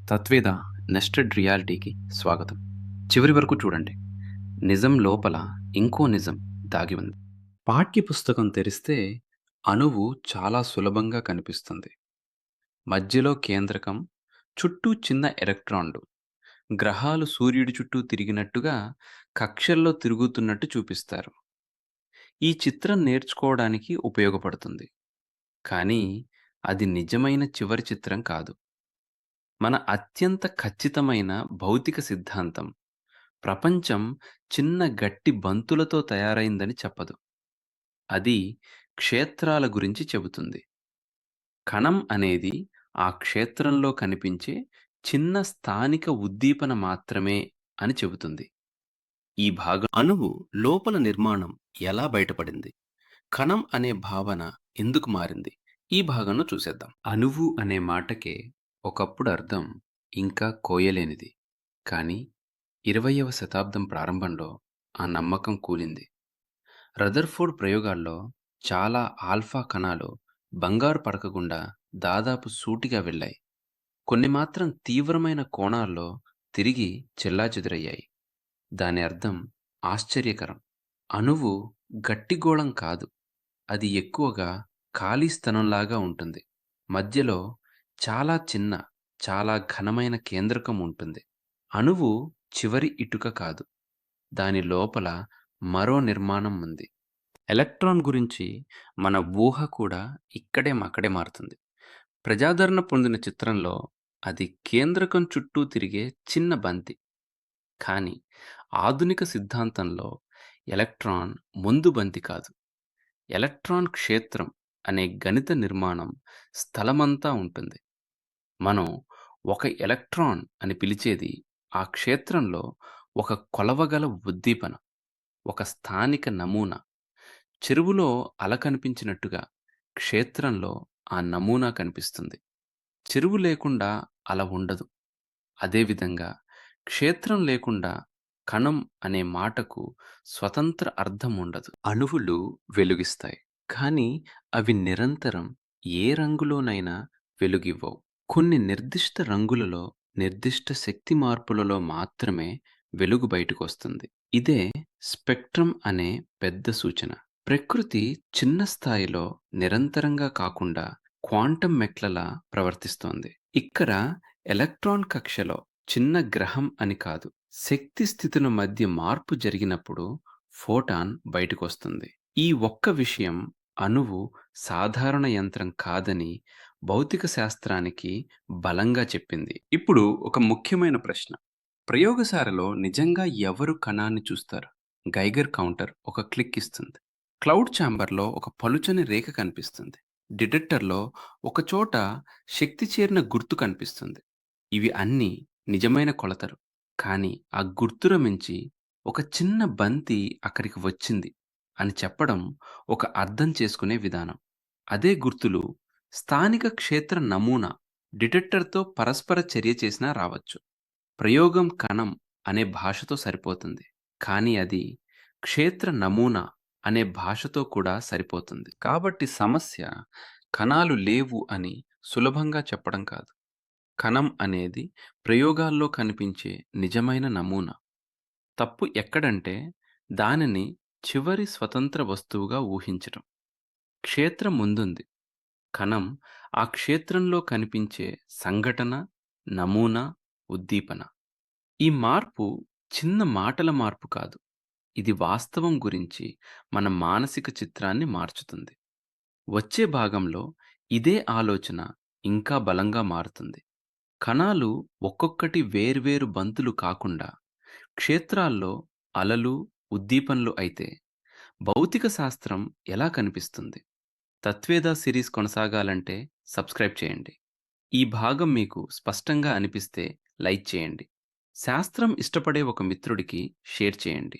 తత్వేద nested రియాలిటీకి స్వాగతం. చివరి వరకు చూడండి. నిజం లోపల ఇంకో నిజం దాగి ఉంది. పాఠ్య పుస్తకం తెరిస్తే అణువు చాలా సులభంగా కనిపిస్తుంది. మధ్యలో కేంద్రకం, చుట్టూ చిన్న ఎలక్ట్రాన్లు, గ్రహాలు సూర్యుడి చుట్టూ తిరిగినట్టుగా కక్ష్యల్లో తిరుగుతున్నట్టు చూపిస్తారు. ఈ చిత్రం నేర్చుకోవడానికి ఉపయోగపడుతుంది. కానీ అది నిజమైన చివరి చిత్రం కాదు. మన అత్యంత ఖచ్చితమైన భౌతిక సిద్ధాంతం ప్రపంచం చిన్న గట్టి బంతులతో తయారైందని చెప్పదు. అది క్షేత్రాల గురించి చెబుతుంది. కణం అనేది ఆ క్షేత్రంలో కనిపించే చిన్న స్థానిక ఉద్దీపన మాత్రమే అని చెబుతుంది. ఈ భాగం అణువు లోపల నిర్మాణం ఎలా బయటపడింది, కణం అనే భావన ఎందుకు మారింది, ఈ భాగంలో చూసేద్దాం. అణువు అనే మాటకే ఒకప్పుడు అర్థం ఇంకా కోయలేనిది. కానీ 20వ శతాబ్దం ప్రారంభంలో ఆ నమ్మకం కూలింది. రదర్ఫోర్డ్ ప్రయోగాల్లో చాలా ఆల్ఫా కణాలు బంగారు పడక గుండా దాదాపు సూటిగా వెళ్ళాయి. కొన్ని మాత్రం తీవ్రమైన కోణాల్లో తిరిగి చెల్లాచెదురయ్యాయి. దాని అర్థం ఆశ్చర్యకరం. అణువు గట్టిగోళం కాదు. అది ఎక్కువగా ఖాళీ స్థలంలాగా ఉంటుంది. మధ్యలో చాలా చిన్న, చాలా ఘనమైన కేంద్రకం ఉంటుంది. అణువు చివరి ఇటుక కాదు. దాని లోపల మరో నిర్మాణం ఉంది. ఎలక్ట్రాన్ గురించి మన ఊహ కూడా ఇక్కడే మక్కడే మారుతుంది. ప్రజాదరణ పొందిన చిత్రంలో అది కేంద్రకం చుట్టూ తిరిగే చిన్న బంతి. కానీ ఆధునిక సిద్ధాంతంలో ఎలక్ట్రాన్ ముందు బంతి కాదు. ఎలక్ట్రాన్ క్షేత్రం అనే గణిత నిర్మాణం స్థలమంతా ఉంటుంది. మనం ఒక ఎలక్ట్రాన్ అని పిలిచేది ఆ క్షేత్రంలో ఒక కొలవగల ఉద్దీపన, ఒక స్థానిక నమూనా. చెరువులో అల కనిపించినట్టుగా క్షేత్రంలో ఆ నమూనా కనిపిస్తుంది. చెరువు లేకుండా అల ఉండదు. అదేవిధంగా క్షేత్రం లేకుండా కణం అనే మాటకు స్వతంత్ర అర్థం ఉండదు. అణువులు వెలుగిస్తాయి, కానీ అవి నిరంతరం ఏ రంగులోనైనా వెలుగివ్వవు. కొన్ని నిర్దిష్ట రంగులలో, నిర్దిష్ట శక్తి మార్పులలో మాత్రమే వెలుగు బయటకొస్తుంది. ఇదే స్పెక్ట్రమ్ అనే పెద్ద సూచన. ప్రకృతి చిన్న స్థాయిలో నిరంతరంగా కాకుండా క్వాంటం మెట్లలా ప్రవర్తిస్తోంది. ఇక్కడ ఎలక్ట్రాన్ కక్షలో చిన్న గ్రహం అని కాదు, శక్తి స్థితుల మధ్య మార్పు జరిగినప్పుడు ఫోటాన్ బయటకొస్తుంది. ఈ ఒక్క విషయం అణువు సాధారణ యంత్రం కాదని భౌతిక శాస్త్రానికి బలంగా చెప్పింది. ఇప్పుడు ఒక ముఖ్యమైన ప్రశ్న. ప్రయోగశాలలో నిజంగా ఎవరు కణాన్ని చూస్తారు? గైగర్ కౌంటర్ ఒక క్లిక్ ఇస్తుంది. క్లౌడ్ ఛాంబర్లో ఒక పలుచని రేఖ కనిపిస్తుంది. డిటెక్టర్లో ఒక చోట శక్తి చేరిన గుర్తు కనిపిస్తుంది. ఇవి అన్నీ నిజమైన కొలతలు. కానీ ఆ గుర్తుల మించి ఒక చిన్న బంతి అక్కడికి వచ్చింది అని చెప్పడం ఒక అర్థం చేసుకునే విధానం. అదే గుర్తులు స్థానిక క్షేత్ర నమూనా డిటెక్టర్తో పరస్పర చర్య చేసినా రావచ్చు. ప్రయోగం కణం అనే భాషతో సరిపోతుంది. కానీ అది క్షేత్ర నమూనా అనే భాషతో కూడా సరిపోతుంది. కాబట్టి సమస్య కణాలు లేవు అని సులభంగా చెప్పడం కాదు. కణం అనేది ప్రయోగాల్లో కనిపించే నిజమైన నమూనా. తప్పు ఎక్కడంటే దానిని చివరి స్వతంత్ర వస్తువుగా ఊహించటం. క్షేత్రం ముందుంది. కణం ఆ క్షేత్రంలో కనిపించే సంఘటన, నమూనా, ఉద్దీపన. ఈ మార్పు చిన్న మాటల మార్పు కాదు. ఇది వాస్తవం గురించి మన మానసిక చిత్రాన్ని మార్చుతుంది. వచ్చే భాగంలో ఇదే ఆలోచన ఇంకా బలంగా మారుతుంది. కణాలు ఒక్కొక్కటి వేర్వేరు బంతులు కాకుండా క్షేత్రాల్లో అలలు, ఉద్దీపనలు అయితే భౌతిక శాస్త్రం ఎలా కనిపిస్తుంది? తత్వేద సిరీస్ కొనసాగాలంటే సబ్స్క్రైబ్ చేయండి. ఈ భాగం మీకు స్పష్టంగా అనిపిస్తే లైక్ చేయండి. శాస్త్రం ఇష్టపడే ఒక మిత్రుడికి షేర్ చేయండి.